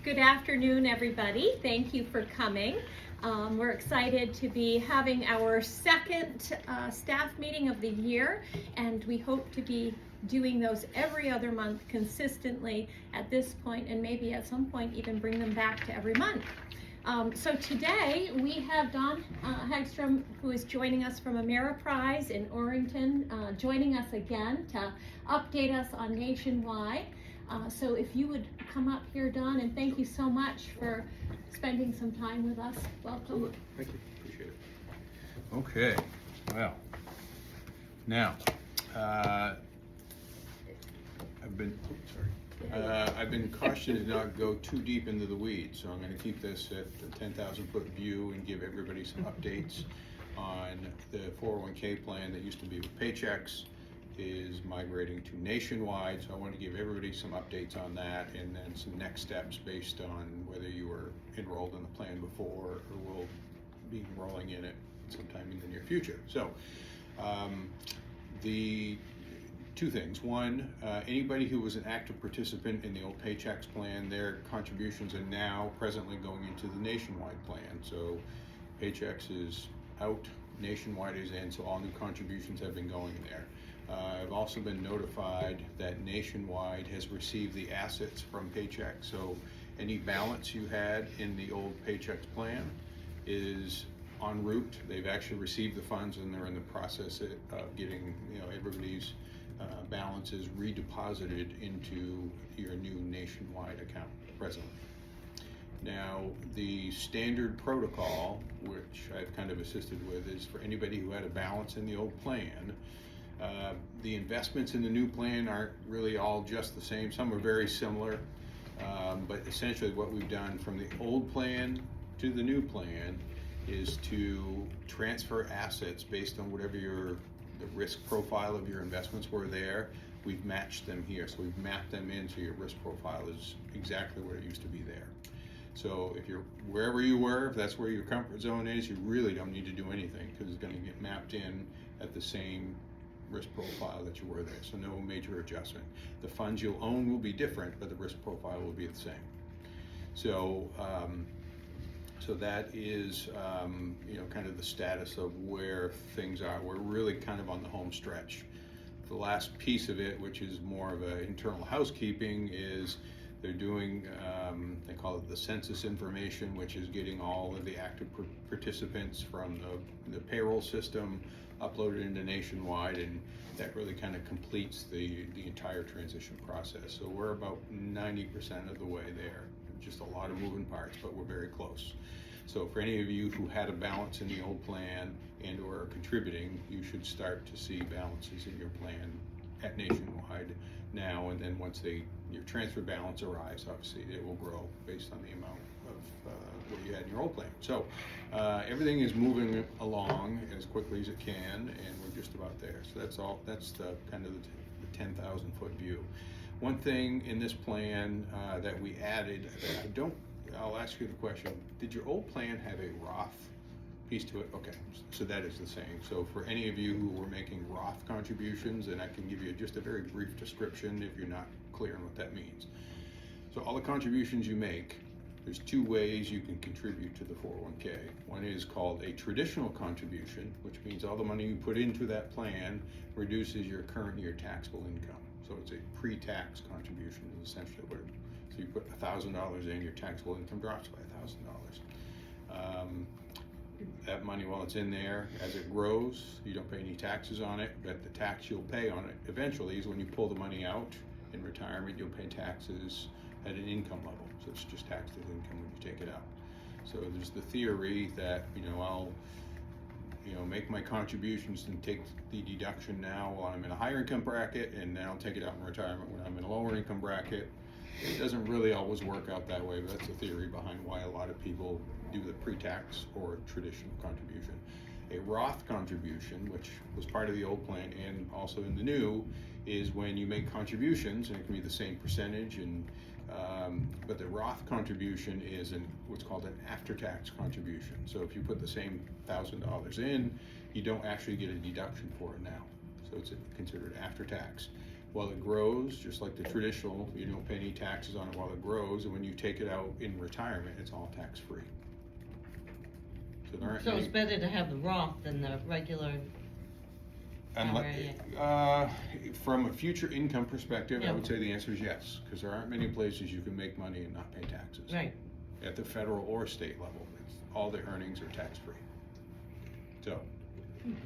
Good afternoon, everybody. Thank you for coming. We're excited to be having our second staff meeting of the year, and we hope to be doing those every other month consistently at this point, and maybe at some point even bring them back to every month. So today we have Don Hagstrom, who is joining us from Ameriprise in Orrington, joining us again to update us on Nationwide. So if you would come up here, Don, and thank you so much for spending some time with us. Welcome. Absolutely. Thank you. Appreciate it. Okay. Well, now I've been cautioned to not go too deep into the weeds, so I'm going to keep this at the 10,000 foot view and give everybody some updates on the 401k plan that used to be with Paychex is migrating to Nationwide. So I want to give everybody some updates on that, and then some next steps based on whether you were enrolled in the plan before or will be enrolling in it sometime in the near future. So the two things. One, anybody who was an active participant in the old Paychex plan, their contributions are now presently going into the Nationwide plan. So Paychex is out, Nationwide is in, so all new contributions have been going there. I've also been notified that Nationwide has received the assets from Paychex, so any balance you had in the old Paychex plan is en route. They've actually received the funds, and they're in the process of getting everybody's balances redeposited into your new Nationwide account presently. Now, the standard protocol, which I've kind of assisted with, is for anybody who had a balance in the old plan. The investments in the new plan aren't really all just the same. Some are very similar, but essentially what we've done from the old plan to the new plan is to transfer assets based on whatever the risk profile of your investments were there. We've matched them here, so we've mapped them in so your risk profile is exactly where it used to be there. So if you're wherever you were, if that's where your comfort zone is, you really don't need to do anything because it's going to get mapped in at the same risk profile that you were there, so no major adjustment. The funds you'll own will be different, but the risk profile will be the same. So so that is kind of the status of where things are. We're really kind of on the home stretch. The last piece of it, which is more of an internal housekeeping, is they're doing, they call it the census information, which is getting all of the active participants from the payroll system uploaded into Nationwide, and that really kind of completes the entire transition process. So we're about 90% of the way there. Just a lot of moving parts, but we're very close. So for any of you who had a balance in the old plan and or are contributing, you should start to see balances in your plan at Nationwide now, and then once your transfer balance arrives, obviously it will grow based on the amount of what you had in your old plan. So everything is moving along as quickly as it can, and we're just about there. So that's the kind of the 10,000 foot view. One thing in this plan that we added, I'll ask you the question, did your old plan have a Roth piece to it? Okay, so that is the same. So for any of you who were making Roth contributions, and I can give you just a very brief description if you're not clear on what that means. So all the contributions you make, there's two ways you can contribute to the 401k. One is called a traditional contribution, which means all the money you put into that plan reduces your current year taxable income. So it's a pre-tax contribution is essentially what it is. So you put $1,000 in, your taxable income drops by $1,000. That money, while it's in there, as it grows, you don't pay any taxes on it, but the tax you'll pay on it eventually is when you pull the money out in retirement, you'll pay taxes at an income level. So it's just taxed as income when you take it out. So there's the theory that, I'll make my contributions and take the deduction now while I'm in a higher income bracket, and then I'll take it out in retirement when I'm in a lower income bracket. It doesn't really always work out that way, but that's the theory behind why a lot of people do the pre-tax or traditional contribution. A Roth contribution, which was part of the old plan and also in the new, is when you make contributions, and it can be the same percentage, but the Roth contribution is what's called an after-tax contribution. So if you put the same $1,000 in, you don't actually get a deduction for it now. So it's considered after tax. while it grows, just like the traditional, you don't pay any taxes on it while it grows, and when you take it out in retirement, it's all tax-free. So there aren't So any. it's better to have the Roth than the regular. From a future income perspective, I Yeah. would say the answer is yes, because there aren't many places you can make money and not pay taxes. Right. At the federal or state level, all the earnings are tax-free. So,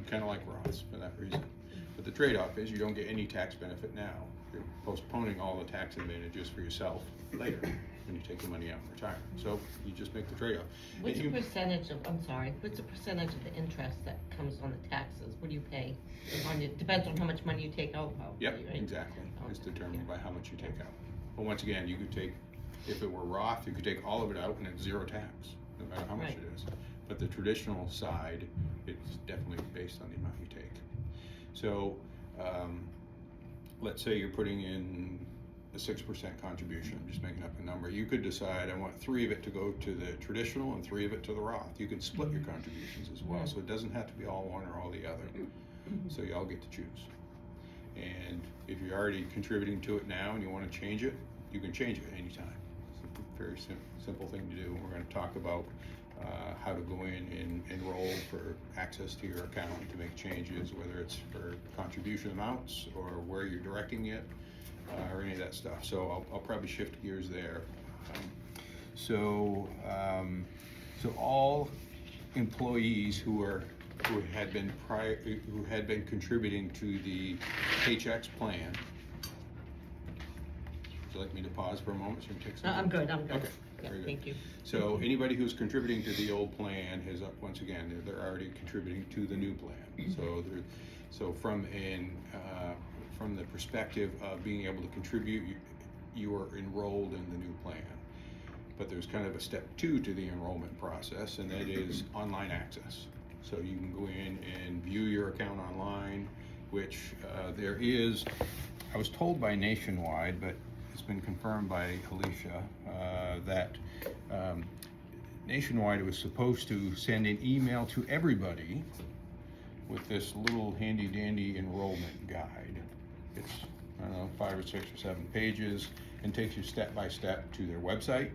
kind of like Roths for that reason. But the trade-off is you don't get any tax benefit now. You're postponing all the tax advantages for yourself later when you take the money out in retirement. So you just make the trade-off. What's And the you- percentage of, I'm sorry, what's the percentage of the interest that comes on the taxes? What do you pay? Depends on how much money you take out, probably, Yep, right? exactly. It's Okay, determined yeah. by how much you take out. But once again, you could take, if it were Roth, you could take all of it out and it's zero tax, no matter how much Right. it is. But the traditional side, it's definitely based on the amount you take. So, let's say you're putting in a 6% contribution, I'm just making up a number. You could decide, I want 3 of it to go to the traditional and 3 of it to the Roth. You can split your contributions as well, Right. so it doesn't have to be all one or all the other. So you all get to choose. And if you're already contributing to it now and you want to change it, you can change it anytime. It's a very simple thing to do. We're going to talk about how to go in and enroll for access to your account to make changes, whether it's for contribution amounts or where you're directing it, or any of that stuff. So I'll probably shift gears there. So all employees who had been contributing to the Paychex plan. Would you like me to pause for a moment so you can take some? I'm good. Okay, Yeah, very good. thank you. So anybody who's contributing to the old plan is up, once again, they're already contributing to the new plan. So from the perspective of being able to contribute, you are enrolled in the new plan. But there's kind of a step 2 to the enrollment process, and that is online access. So you can go in and view your account online, which there is, I was told by Nationwide, but it's been confirmed by Alicia, that Nationwide was supposed to send an email to everybody with this little handy dandy enrollment guide. It's, I don't know, 5 or 6 or 7 pages, and takes you step by step to their website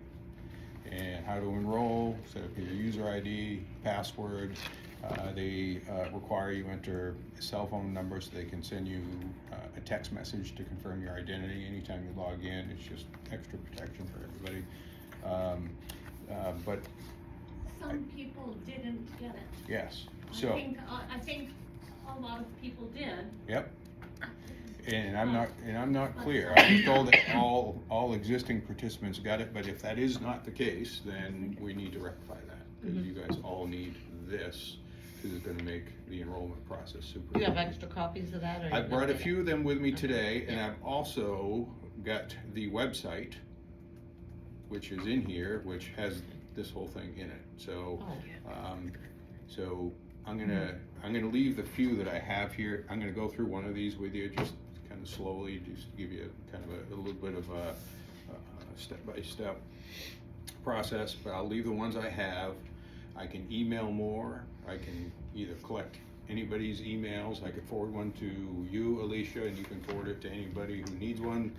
and how to enroll, set up your user ID, password. They require you enter a cell phone number so they can send you a text message to confirm your identity anytime you log in. It's just extra protection for everybody. But Some people didn't get it. yes, I so, think a lot of people did. yep. And I'm not clear. I was told that all existing participants got it, but if that is not the case, then we need to rectify that. Because you guys all need this, because it's gonna make the enrollment process super. Do you have easy. extra copies of that? Or I brought a nothing? few of them with me today, and I've also got the website, which is in here, which has this whole thing in it. So, Oh. so I'm gonna leave the few that I have here. I'm gonna go through one of these with you, just kind of slowly, just to give you kind of a little bit of a step-by-step process. But I'll leave the ones I have. I can email more. I can either collect anybody's emails. I could forward one to you, Alicia, and you can forward it to anybody who needs one.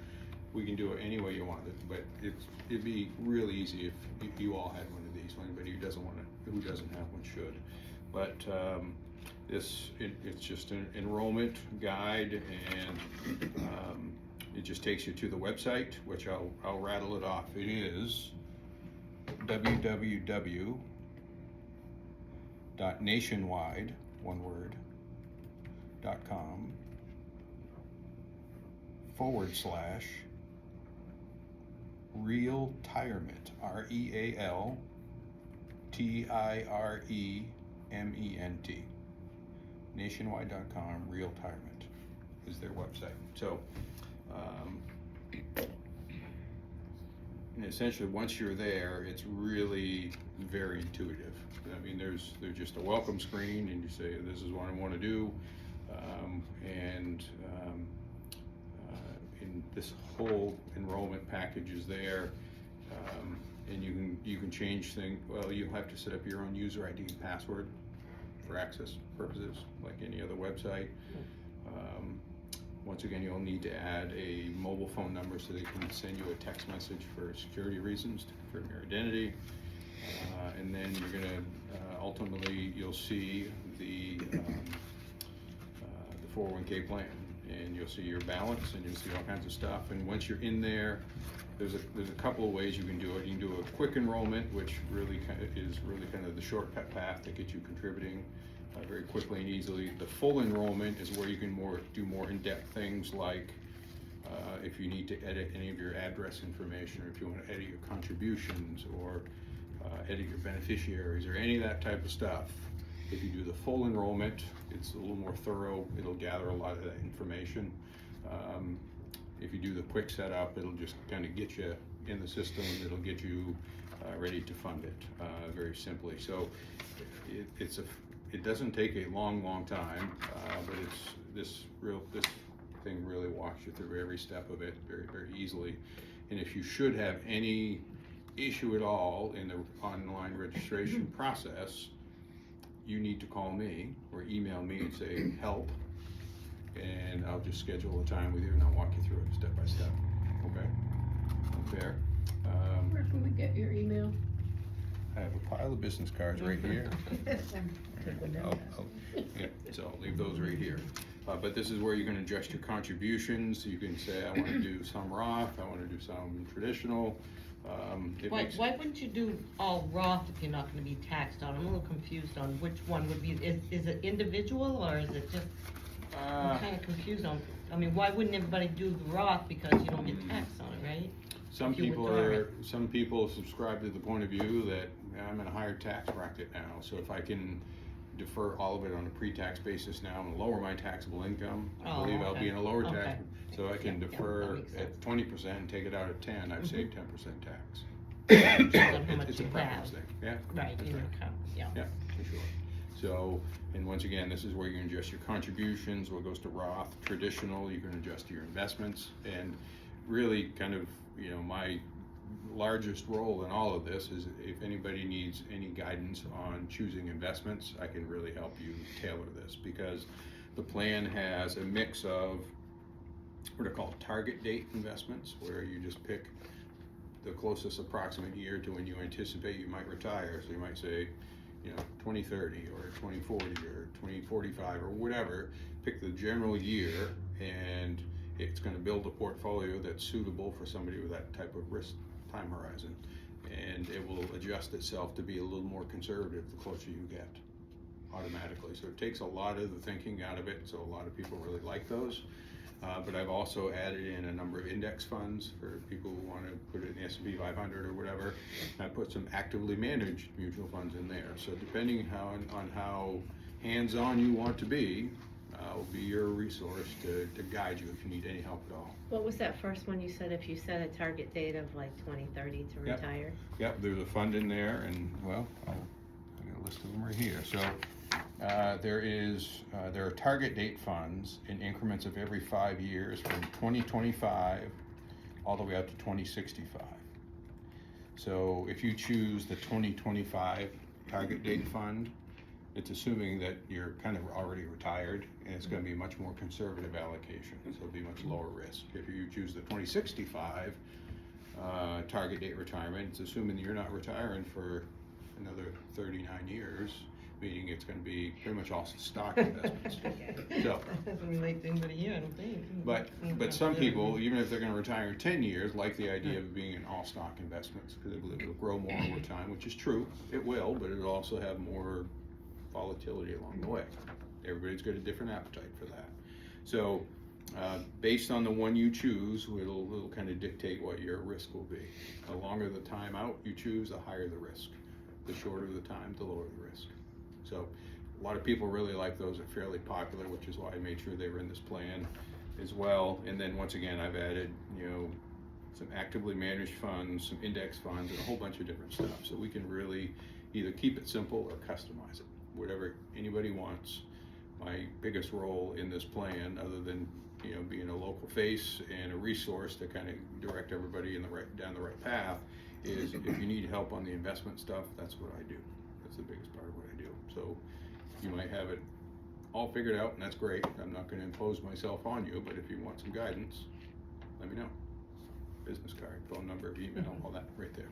We can do it any way you want it, but it'd be really easy if you all had one of these. Anybody who doesn't have one should. But it's just an enrollment guide, and it just takes you to the website, which I'll rattle it off. It is www.nationwide, one word, .com / Realtirement, RealTirement. Nationwide.com, Realtirement is their website. So, and essentially, once you're there, it's really very intuitive. I mean, there's just a welcome screen, and you say, "This is what I want to do," and this whole enrollment package is there, and you can change things. Well, you'll have to set up your own user ID and password for access purposes, like any other website. Once again, you'll need to add a mobile phone number so they can send you a text message for security reasons to confirm your identity. And then you're gonna, ultimately, you'll see the 401k plan, and you'll see your balance, and you'll see all kinds of stuff. And once you're in there, there's a couple of ways you can do it. You can do a quick enrollment, which really is kind of the shortcut path to get you contributing very quickly and easily. The full enrollment is where you can do more in-depth things, like if you need to edit any of your address information, or if you want to edit your contributions, or edit your beneficiaries, or any of that type of stuff. If you do the full enrollment, it's a little more thorough. It'll gather a lot of that information. If you do the quick setup, it'll just kind of get you in the system. It'll get you ready to fund it very simply. So it doesn't take a long time, but this thing really walks you through every step of it very easily. And if you should have any issue at all in the online registration process, you need to call me or email me and say help, and I'll just schedule a time with you and I'll walk you through it step by step. Okay? Fair. Where can we get your email? I have a pile of business cards right here. Yeah, so I'll leave those right here. But this is where you can adjust your contributions. You can say, I want to do some Roth, I want to do some traditional. Why wouldn't you do all Roth if you're not gonna be taxed on? I'm a little confused on which one would be, is it individual, or is it just, I'm kinda confused on, I mean, why wouldn't everybody do the Roth, because you don't get taxed on it, right? Some If you people withdraw it. some people subscribe to the point of view that I'm in a higher tax bracket now, so if I can defer all of it on a pre-tax basis now and lower my taxable income, I believe I'll be in a lower Okay. tax. So I can Yeah, defer that makes sense. at 20% and take it out at 10, I've saved 10% tax. Depends on how much It's a you preference have. thing, yeah? Right, That's in your right. account, yeah. Yeah, for sure. So, and once again, this is where you can adjust your contributions, what goes to Roth, traditional, you can adjust your investments, and really kind of, my largest role in all of this is if anybody needs any guidance on choosing investments, I can really help you tailor this, because the plan has a mix of what are called target date investments, where you just pick the closest approximate year to when you anticipate you might retire. So you might say, 2030 or 2040 or 2045 or whatever, pick the general year, and it's going to build a portfolio that's suitable for somebody with that type of risk time horizon, and it will adjust itself to be a little more conservative the closer you get automatically. So it takes a lot of the thinking out of it, so a lot of people really like those. But I've also added in a number of index funds for people who want to put it in the S&P 500 or whatever. I put some actively managed mutual funds in there. So depending on how hands-on you want to be, will be your resource to guide you if you need any help at all. What was that first one you said, if you set a target date of like 2030 to Yep. retire? Yep, there's a fund in there, and well, I got a list of them right here. So there are target date funds in increments of every 5 years from 2025 all the way up to 2065. So if you choose the 2025 target date fund, it's assuming that you're kind of already retired, and it's going to be a much more conservative allocation, so it'll be much lower risk. If you choose the 2065 target date retirement, it's assuming that you're not retiring for another 39 years, meaning it's going to be pretty much all stock investments. So, That doesn't relate to anybody here, I don't think. but some people, even if they're going to retire in 10 years, like the idea of being in all stock investments, because they believe it'll grow more over time, which is true. It will, but it'll also have more volatility along the way. Everybody's got a different appetite for that. So based on the one you choose, it'll kind of dictate what your risk will be. The longer the time out you choose, the higher the risk. The shorter the time, the lower the risk. So a lot of people really like those. Are fairly popular, which is why I made sure they were in this plan as well. And then once again, I've added, some actively managed funds, some index funds, and a whole bunch of different stuff. So we can really either keep it simple or customize it, whatever anybody wants. My biggest role in this plan, other than being a local face and a resource to kind of direct everybody down the right path, is if you need help on the investment stuff, that's what I do. That's the biggest part of what I do. So you might have it all figured out, and that's great. I'm not gonna impose myself on you, but if you want some guidance, let me know. Business card, phone number, email, all that right there.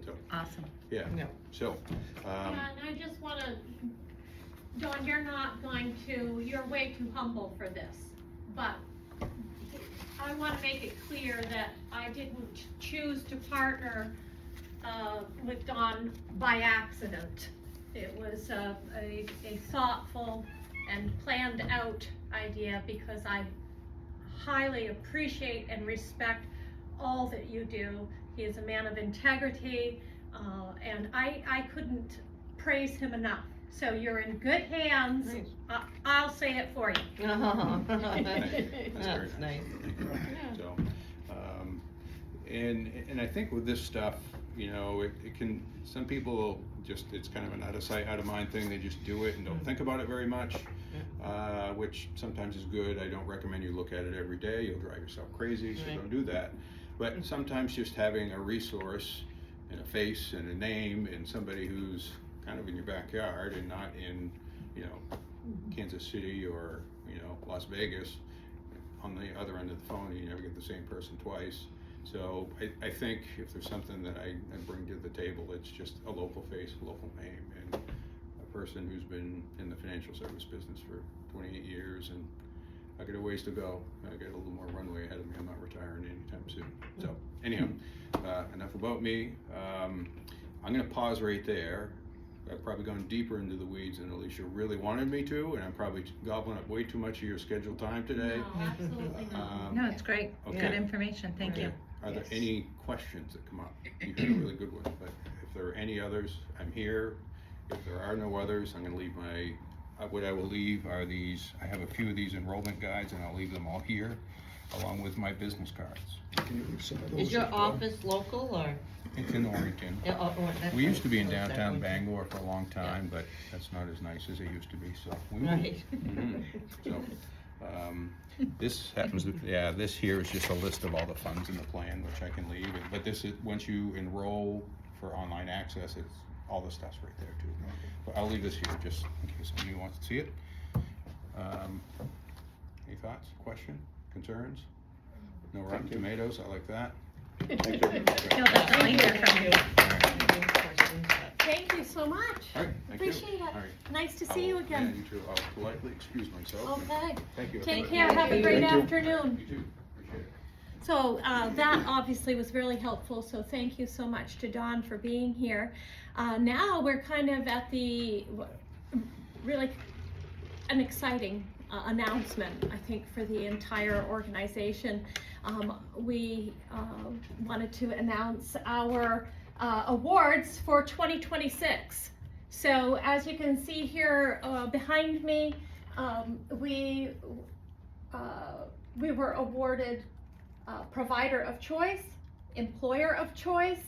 So, Awesome. yeah, No. so, And I just wanna, Dawn, you're way too humble for this, but I wanna make it clear that I didn't choose to partner, with Dawn by accident. It was a thoughtful and planned out idea because I highly appreciate and respect all that you do. He is a man of integrity, and I couldn't praise him enough. So you're in good hands. Nice. I'll say it for you. That's very That's nice. So, and I think with this stuff, you know, it can, some people just, it's kind of an out of sight, out of mind thing. They just do it and don't think about it very much, which sometimes is good. I don't recommend you look at it every day. You'll drive yourself crazy, so Right. don't do that. But sometimes just having a resource and a face and a name and somebody who's kind of in your backyard and not in, you know, Kansas City or, you know, Las Vegas, on the other end of the phone, you never get the same person twice. So I think if there's something that I bring to the table, it's just a local face, a local name, and a person who's been in the financial service business for 28 years, and I got a ways to go. I got a little more runway ahead of me. I'm not retiring anytime soon. So anyhow, enough about me. I'm gonna pause right there. I've probably gone deeper into the weeds than Alicia really wanted me to, and I'm probably gobbling up way too much of your scheduled time today. No, absolutely not. No, it's great. Okay. Good information. Thank you. Are there Yes. any questions that come up? You had a really good one, but if there are any others, I'm here. If there are no others, I'm gonna leave what I will leave are these, I have a few of these enrollment guides, and I'll leave them all here, along with my business cards. Is your office local or? It's in Orrington. Yeah, that's We used to be in right. downtown Bangor for a long time, but that's not as nice as it used to be, so we moved. Right. Mhm. So, this happens to, yeah, this here is just a list of all the funds in the plan, which I can leave, but this is, once you enroll for online access, it's, all the stuff's right there too. But I'll leave this here just in case somebody wants to see it. Any thoughts, question, concerns? No rotten tomatoes, I like that. You'll definitely hear from you. Thank you so much. All right, thank you. Appreciate it. All right. Nice to see you Yeah, again. you too. I'll politely excuse myself. Okay. Thank you. Take care. Have a great afternoon. You too. Appreciate it. So that obviously was really helpful, so thank you so much to Dawn for being here. Now we're kind of at the, really an exciting announcement, I think, for the entire organization. We wanted to announce our awards for 2026. So as you can see here behind me, we were awarded Provider of Choice, Employer of Choice,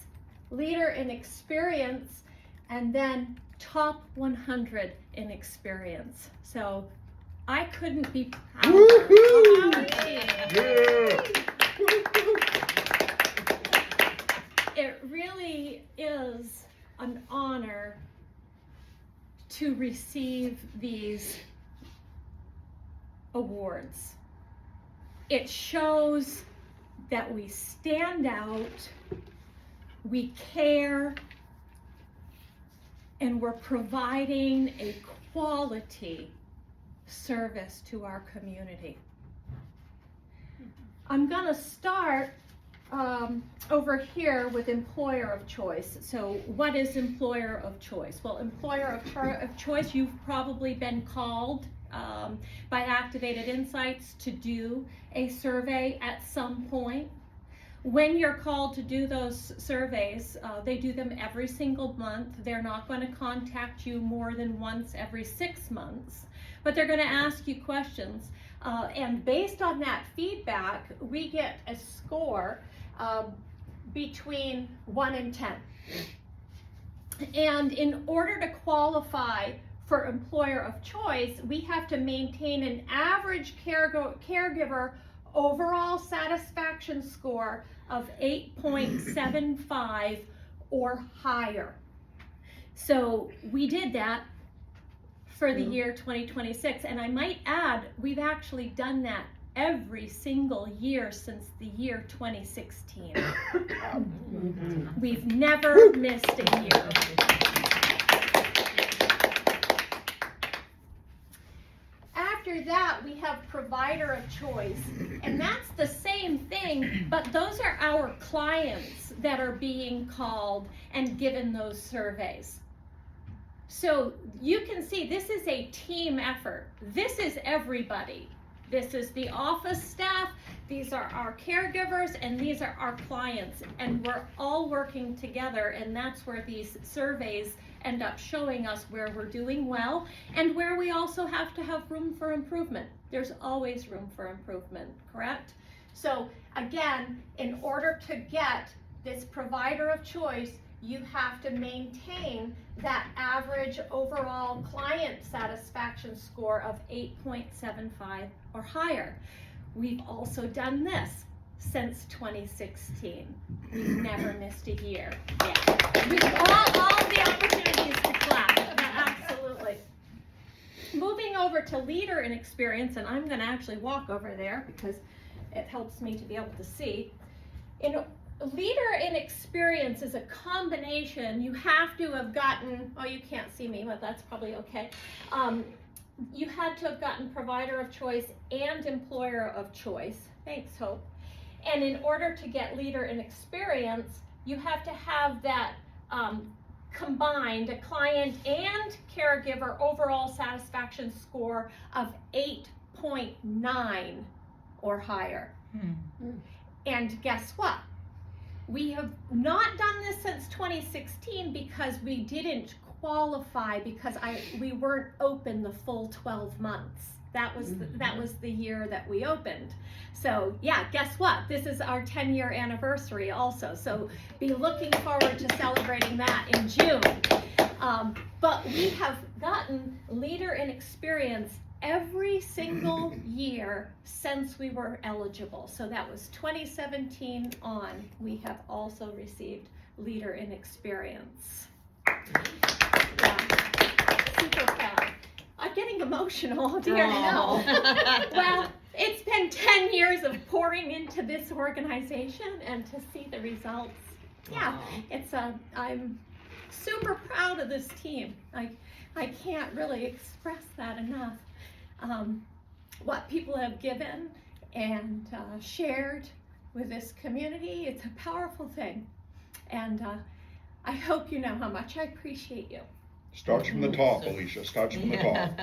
Leader in Experience, and then Top 100 in Experience. So I couldn't be prouder. It really is an honor to receive these awards. It shows that we stand out, we care, and we're providing a quality service to our community. I'm gonna start over here with Employer of Choice. So what is Employer of Choice? Well, Employer of Choice, you've probably been called by Activated Insights to do a survey at some point. When you're called to do those surveys, they do them every single month. They're not going to contact you more than once every 6 months, but they're going to ask you questions. And based on that feedback, we get a score between 1 and 10. And in order to qualify for Employer of Choice, we have to maintain an average caregiver overall satisfaction score of 8.75 or higher. So we did that for the year 2026. And I might add, we've actually done that every single year since the year 2016. We've never missed a year. After that, we have provider of choice, and that's the same thing, but those are our clients that are being called and given those surveys. So you can see this is a team effort. This is everybody. This is the office staff, these are our caregivers, and these are our clients, and we're all working together, and that's where these surveys end up showing us where we're doing well and where we also have to have room for improvement. There's always room for improvement, correct? So again, in order to get this provider of choice, you have to maintain that average overall client satisfaction score of 8.75 or higher. We've also done this since 2016. We've never missed a year. Yeah. We've all the opportunities to clap. Yeah, absolutely. Moving over to leader in experience, and I'm going to actually walk over there because it helps me to be able to see. Leader in experience is a combination. You have to have gotten, oh, you can't see me, but that's probably okay. You had to have gotten provider of choice and employer of choice. Thanks, Hope. And in order to get leader in experience, you have to have that combined, a client and caregiver overall satisfaction score of 8.9 or higher. And guess what? We have not done this since 2016 because we didn't qualify because we weren't open the full 12 months. That was the year that we opened. So yeah, guess what? This is our 10-year anniversary also. So be looking forward to celebrating that in June. But we have gotten leader in experience every single year since we were eligible. So that was 2017 on. We have also received leader in experience. Yeah, super proud. I'm getting emotional, dear. No. Well, it's been 10 years of pouring into this organization, and to see the results, yeah, I'm super proud of this team. I can't really express that enough. What people have given and shared with this community, it's a powerful thing. And I hope you know how much I appreciate you. Starts from the top, Alicia, starts from the top.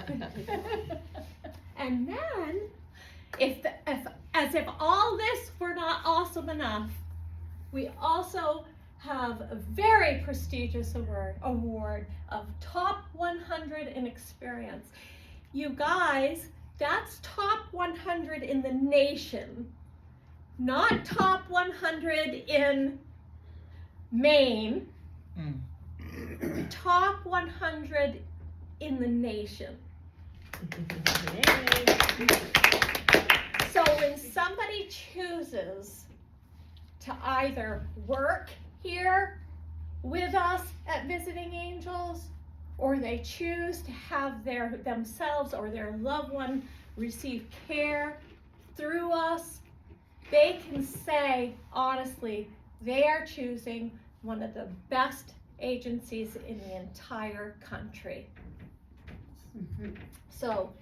And then, as if all this were not awesome enough, we also have a very prestigious award of Top 100 in Experience. You guys, that's top 100 in the nation, not top 100 in Maine, top 100 in the nation. So when somebody chooses to either work here with us at Visiting Angels, or they choose to have themselves or their loved one receive care through us, they can say, honestly, they are choosing one of the best agencies in the entire country. So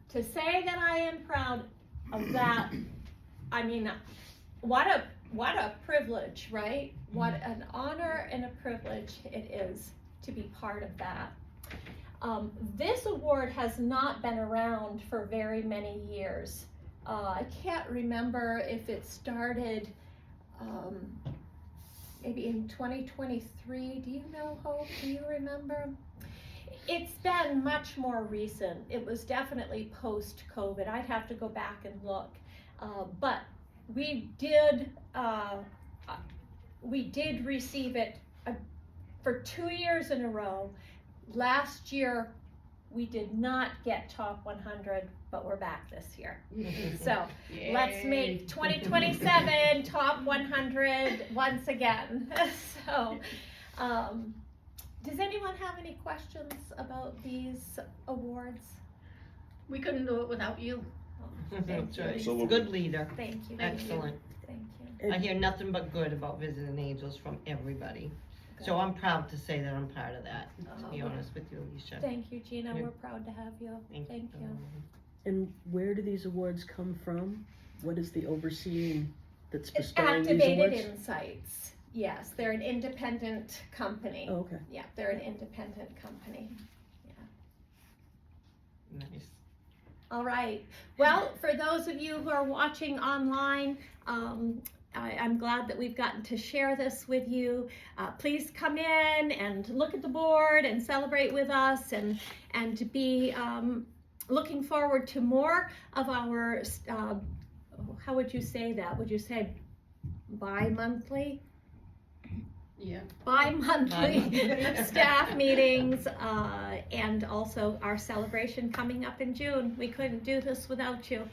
to say that I am proud of that, I mean, what a privilege, right? What an honor and a privilege it is to be part of that. This award has not been around for very many years. I can't remember if it started maybe in 2023. Do you know, Hope? Do you remember? It's been much more recent. It was definitely post-COVID. I'd have to go back and look. But we did receive it for 2 years in a row. Last year, we did not get top 100, but we're back this year. So let's make 2027 top 100 once again. So Does anyone have any questions about these awards? We couldn't do it without you. That's right. Absolutely. Good leader, Thank you. excellent. Thank you. I hear nothing but good about Visiting Angels from everybody. So I'm proud to say that I'm part of that, to be honest with you, Alicia. Thank you, Gina. Yeah. We're proud to have you. Thank you. And where do these awards come from? What is the overseeing that's bestowing these Activated awards? Insights. Yes, they're an independent company. Oh, okay. Yeah, they're an independent company. Nice. All right. Well, for those of you who are watching online, I'm glad that we've gotten to share this with you. Please come in and look at the board and celebrate with us, and to be looking forward to more of our, how would you say that? Would you say bi-monthly? Yeah. Bi-monthly Bi-monthly. staff meetings, and also our celebration coming up in June. We couldn't do this without you.